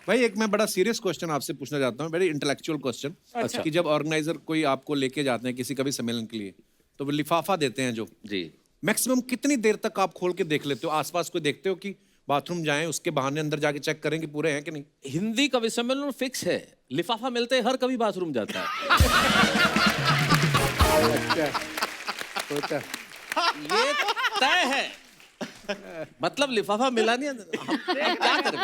भाई एक मैं बड़ा सीरियस क्वेश्चन आपसे पूछना चाहता हूँ, वेरी इंटेलेक्चुअल क्वेश्चन। अच्छा। कि जब ऑर्गेनाइजर कोई आपको लेके जाते हैं किसी कवि सम्मेलन के लिए, तो वो लिफाफा देते हैं जो, जी। मैक्सिमम कितनी देर तक आप खोल के देख लेते हो? आसपास कोई देखते हो कि बाथरूम जाएं उसके बहाने अंदर जाके चेक करें कि पूरे हैं कि नहीं? हिंदी कवि सम्मेलन फिक्स है, लिफाफा मिलते ही हर कवि बाथरूम जाता है। होता ये तय है। मतलब लिफाफा मिला नहीं, हम क्या करें?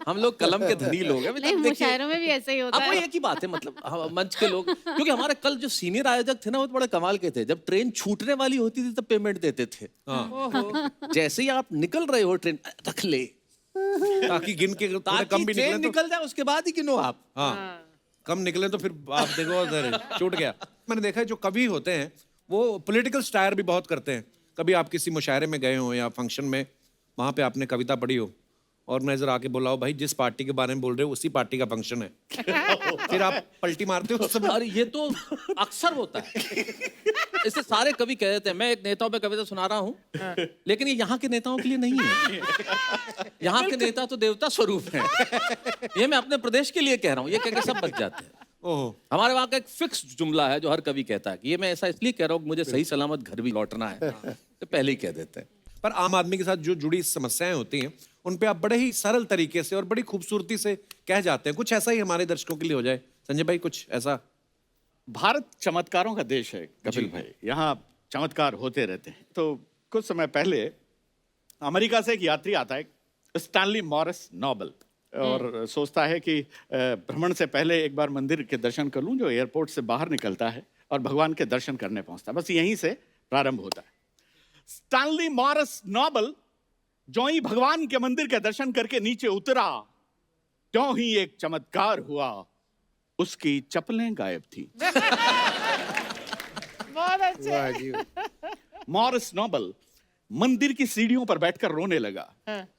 हम लोग कलम के धनी लोग हैं। नहीं, मुशायरों में भी ऐसा ही होता अब वो है। एक ही बात है, मतलब मंच के लोग, क्योंकि हमारे कल जो सीनियर आयोजक थे ना, वो बड़े कमाल के थे। जब ट्रेन छूटने वाली होती थी तब पेमेंट देते थे। जैसे ही आप निकल रहे हो ट्रेन, रख ले, ताकि गिन के थोड़े ताकि कम भी ट्रेन निकले तो। निकल जाए, उसके बाद ही गिनो आप। हाँ, कम निकले तो फिर आप देखो उधर छूट गया। मैंने देखा है जो कवि होते हैं वो पॉलिटिकल स्टायर भी बहुत करते हैं। कभी आप किसी मुशायरे में गए हो या फंक्शन में, वहां पे आपने कविता पढ़ी हो, ऑर्गेनाइजर आके बोला हो भाई जिस पार्टी के बारे में बोल रहे हो उसी पार्टी का फंक्शन है, फिर आप पलटी मारते हो उस समय? और ये तो अक्सर होता है। इससे सारे कवि कह देते हैं मैं एक नेताओं पे कविता सुना रहा हूँ, लेकिन ये यहाँ के नेताओं के लिए नहीं है। यहाँ के नेता तो देवता स्वरूप हैं। ये मैं अपने प्रदेश के लिए कह रहा हूँ, ये कह के सब बच जाते हैं। ओहो, हमारे वहाँ का एक फिक्स जुमला है जो हर कवि कहता है कि ये मैं ऐसा इसलिए कह रहा हूँ कि मुझे सही सलामत घर भी लौटना है, तो पहले ही कह देते हैं। पर आम आदमी के साथ जो जुड़ी समस्याएं होती हैं उन पे आप बड़े ही सरल तरीके से और बड़ी खूबसूरती से कह जाते हैं। कुछ ऐसा ही हमारे दर्शकों के लिए हो जाए, संजय भाई, कुछ ऐसा। भारत चमत्कारों का देश है कपिल भाई, यहाँ चमत्कार होते रहते हैं। तो कुछ समय पहले अमेरिका से एक यात्री आता है, स्टैनली मॉरिस नोबल, और सोचता है कि भ्रमण से पहले एक बार मंदिर के दर्शन कर लूं जो एयरपोर्ट से बाहर निकलता है, और भगवान के दर्शन करने पहुंचता है। बस यहीं से प्रारंभ होता है। स्टैनली मॉरिस नोबल जो ही भगवान के मंदिर के दर्शन करके नीचे उतरा, त्यों ही एक चमत्कार हुआ, उसकी चप्पलें गायब थी। बहुत अच्छे। मॉरिस नोबल मंदिर की सीढ़ियों पर बैठकर रोने लगा।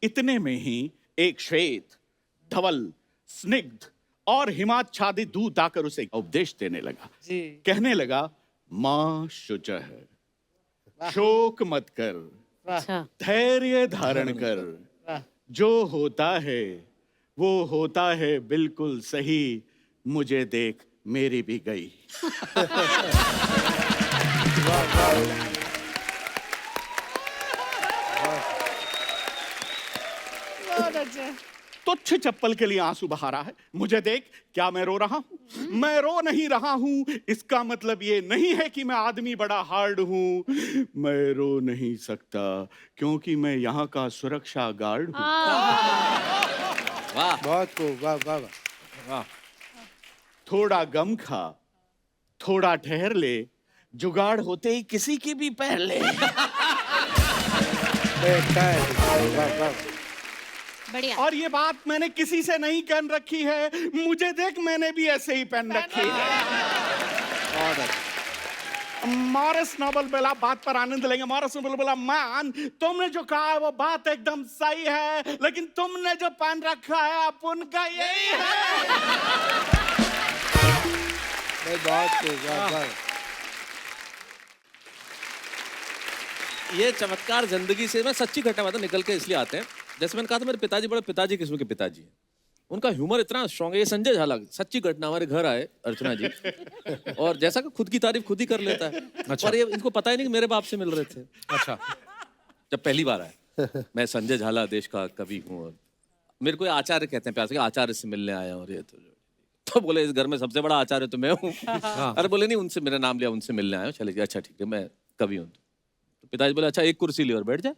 इतने में ही एक श्वेत, धवल, स्निग्ध और हिमाच्छादित दूत आकर उसे उपदेश देने लगा। कहने लगा, मां शुचः, शोक मत कर, अच्छा। धैर्य धारण कर, जो होता है वो होता है बिल्कुल सही, मुझे देख मेरी भी गई। बहुत अच्छे। तुच्छ चप्पल के लिए आंसू बहा रहा है, मुझे देख क्या मैं रो रहा हूं? मैं रो नहीं रहा हूं, इसका मतलब ये नहीं है कि मैं आदमी बड़ा हार्ड हूं। मैं रो नहीं सकता क्योंकि मैं यहाँ का सुरक्षा गार्ड हूं। वाह, बहुत खूब, वाह वाह वाह। थोड़ा गम खा, थोड़ा ठहर ले, जुगाड़ होते ही किसी की भी पहन ले। वाह वाह। बढ़िया। और ये बात मैंने किसी से नहीं कहन रखी है, मुझे देख मैंने भी ऐसे ही पहन रखी है। मॉरिस नोबल बोला, बात पर आनंद लेंगे। मॉरिस नोबल बोला, मैन तुमने जो कहा है वो बात एकदम सही है, लेकिन तुमने जो पहन रखा है आप उनका यही है। बहुत खूब, वाह वाह। ये चमत्कार जिंदगी से मैं सच्ची घटना मतलब निकल के इसलिए आते हैं। जैसे मैंने कहा था मेरे पिताजी बड़े पिताजी किस्म के पिताजी हैं, उनका ह्यूमर इतना स्ट्रांग है। ये संजय झाला सच्ची घटना, हमारे घर आए अर्चना जी, और जैसा कि खुद की तारीफ खुद ही कर लेता है। अच्छा। और ये इनको पता ही नहीं कि मेरे बाप से मिल रहे थे। अच्छा, जब पहली बार आए, मैं संजय झाला देश का कवि हूँ, और मेरे को ये आचार्य कहते हैं प्यार से, आचार्य से मिलने आया। और ये तो बोले इस घर में सबसे बड़ा आचार्य तो मैं हूँ। अरे बोले नहीं, उनसे मेरा नाम लिया, उनसे मिलने आया। चले, अच्छा ठीक है, मैं कवि हूँ। तो पिताजी बोले अच्छा एक कुर्सी ले और बैठ जाए।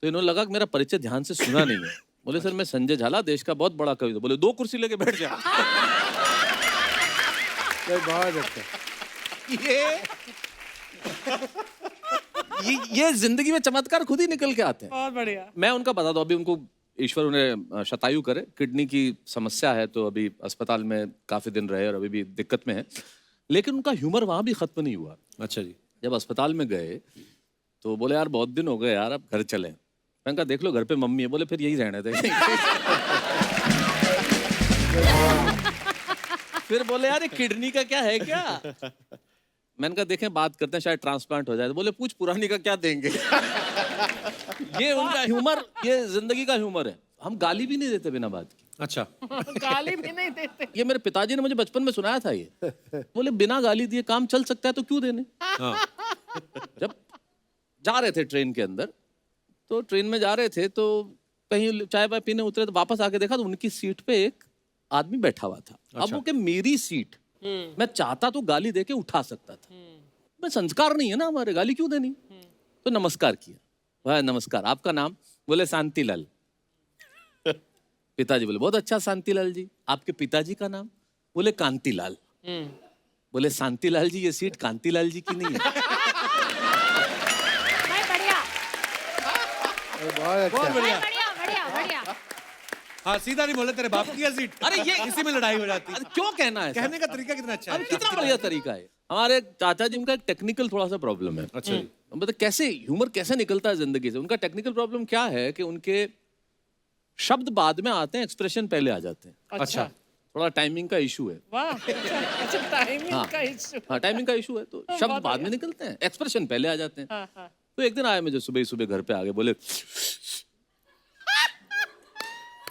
तो इन्होंने लगा कि मेरा परिचय ध्यान से सुना नहीं है। बोले सर मैं संजय झाला देश का बहुत बड़ा कवि हूं। बोले दो कुर्सी लेके बैठ जा। बहुत अच्छा। ये जिंदगी में चमत्कार खुद ही निकल के आते हैं। बहुत बढ़िया। मैं उनका बता दूं, अभी उनको ईश्वर उन्हें शतायु करे, किडनी की समस्या है, तो अभी अस्पताल में काफी दिन रहे और अभी भी दिक्कत में है। लेकिन उनका ह्यूमर वहां भी खत्म नहीं हुआ। अच्छा जी। जब अस्पताल में गए तो बोले यार बहुत दिन हो गए यार, अब घर चलें। मैंने कहा देख लो घर पे मम्मी है। बोले फिर यही रहने दे। फिर बोले यार ये किडनी का क्या है क्या? मैंने कहा देखें बात करते हैं, शायद ट्रांसप्लांट हो जाए। तो बोले पूछ पुरानी का क्या देंगे। ये उनका ह्यूमर, ये जिंदगी का ह्यूमर है। हम गाली भी नहीं देते बिना बात के। अच्छा गाली भी नहीं देते। ये मेरे पिताजी ने मुझे बचपन में सुनाया था ये। बोले बिना गाली दिए काम चल सकता है तो क्यों देने। हाँ जब जा रहे थे ट्रेन के अंदर, तो ट्रेन में जा रहे थे तो कहीं चाय वाय पीने उतरे, तो वापस आके देखा तो उनकी सीट पे एक आदमी बैठा हुआ था। अब वो कि मेरी सीट मैं चाहता तो गाली दे के उठा सकता था, मैं संस्कार नहीं है ना हमारे, गाली क्यों देनी। तो नमस्कार किया, भाई नमस्कार, आपका नाम? बोले शांतिलाल। पिताजी बोले बहुत अच्छा शांतिलाल जी, आपके पिताजी का नाम? बोले कांतिलाल। बोले शांतिलाल जी ये सीट कांतिलाल जी की नहीं है। भाई बढ़िया, बहुत अच्छा। बहुत बढ़िया। बढ़िया, बढ़िया, बढ़िया। हाँ सीधा नहीं बोले तेरे बाप की है सीट। अरे ये इसी में लड़ाई हो जाती है। अरे क्यों कहना है कहने का तरीका कितना अच्छा अब है। कितना बढ़िया तरीका है। हमारे चाचा जी, उनका एक टेक्निकल थोड़ा सा प्रॉब्लम है। अच्छा जी। मतलब कैसे ह्यूमर कैसे निकलता है जिंदगी से, उनका टेक्निकल प्रॉब्लम क्या है कि उनके शब्द बाद में आते हैं, एक्सप्रेशन पहले आ जाते हैं। अच्छा थोड़ा टाइमिंग का इशू है। वाह, अच्छा टाइमिंग हाँ। का इशू। हाँ टाइमिंग का इशू है, तो शब्द बाद में निकलते हैं, एक्सप्रेशन पहले आ जाते हैं। हाँ, हाँ। तो एक दिन आए मुझे सुबह ही सुबह घर पे आगे, बोले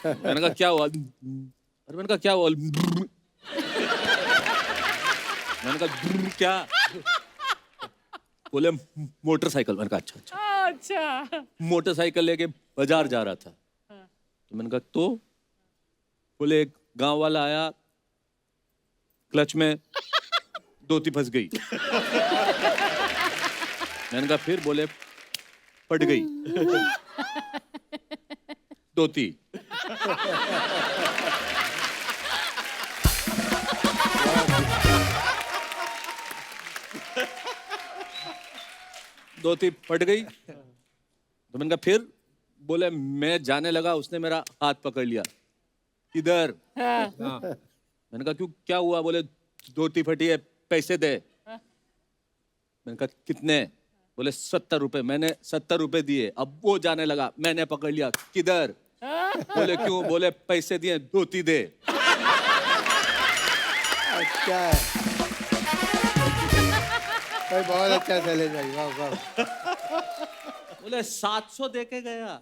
मैंने कहा क्या हुआ? अरे मैंने कहा क्या हुआ? मैंने कहा क्या? बोले मोटरसाइकिल। मैंने कहा अच्छा अच्छा। अच्छा, मोटरसाइकिल लेके बाजार जा रहा था। तो मैंने कहा तो? बोले एक गांव वाला आया, क्लच में धोती फंस गई। मैंने कहा फिर? बोले फट गई धोती। धोती फट गई। तो मैंने कहा फिर? बोले मैं जाने लगा, उसने मेरा हाथ पकड़ लिया। किधर? मैंने कहा क्यों, क्या हुआ? बोले धोती फटी है, पैसे दे। मैंने कहा कितने? बोले 70 रुपए। मैंने 70 रुपए दिए। अब वो जाने लगा, मैंने पकड़ लिया। किधर? बोले क्यों? बोले पैसे दिए, धोती दे। अच्छा है भाई, बहुत अच्छा चले भाई, वाह वाह। बोले 700 दे के गया।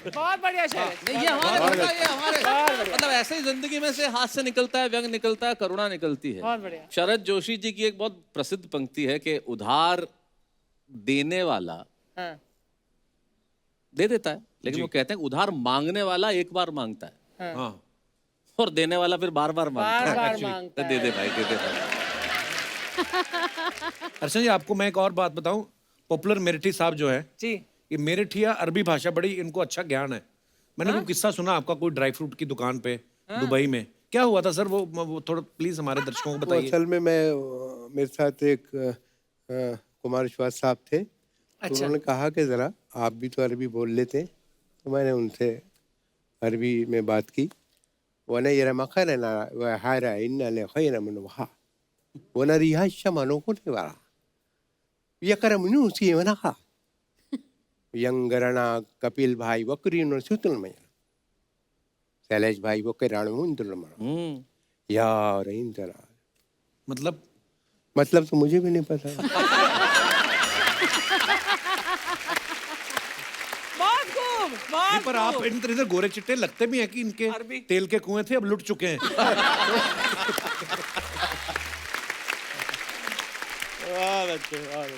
बहुत बढ़िया शेर। नहीं ये हमारे मतलब ऐसे ही जिंदगी में से हाथ से निकलता है, व्यंग निकलता है, करुणा निकलती है। बहुत बढ़िया। शरद जोशी जी की एक बहुत प्रसिद्ध पंक्ति है कि उधार देने वाला हाँ। दे देता है, लेकिन वो कहते हैं उधार मांगने वाला एक बार मांगता है हाँ और देने वाला फिर बार बार मांगता है। बार मांगता दे दे भाई, दे दे भाई। अर्चना जी आपको मैं एक और बात बताऊं, पॉपुलर मेरठी साहब जो है, जी। ये मेरठी या अरबी भाषा बड़ी इनको अच्छा ज्ञान है। मैंने कोई किस्सा सुना आपका, कोई ड्राई फ्रूट की दुकान पे दुबई में क्या हुआ था सर? वो थोड़ा प्लीज हमारे दर्शकों को वो बताइए। असल में मेरे साथ एक कुमार विश्वास साहब थे, तो उन्होंने कहा कि ज़रा आप भी तो अरबी बोल लेते हैं, तो मैंने उनसे अरबी में बात की। वना यरा मखरना व हारा इन्ना खैर मन वहा वना रिहाश मनो को ने वाला यकर मनु सी वना खा यंगरणा कपिल भाई वकरी न सुतल में शैलेश भाई वो के राणू इंद्र मनो यार इंद्र मतलब तो मुझे भी नहीं पता। बहुत खूब, नहीं, बहुत पर आप इन तरह से गोरे चिट्टे लगते भी हैं कि इनके तेल के कुएं थे, अब लुट चुके हैं। बहुत अच्छे, बहुत अच्छे।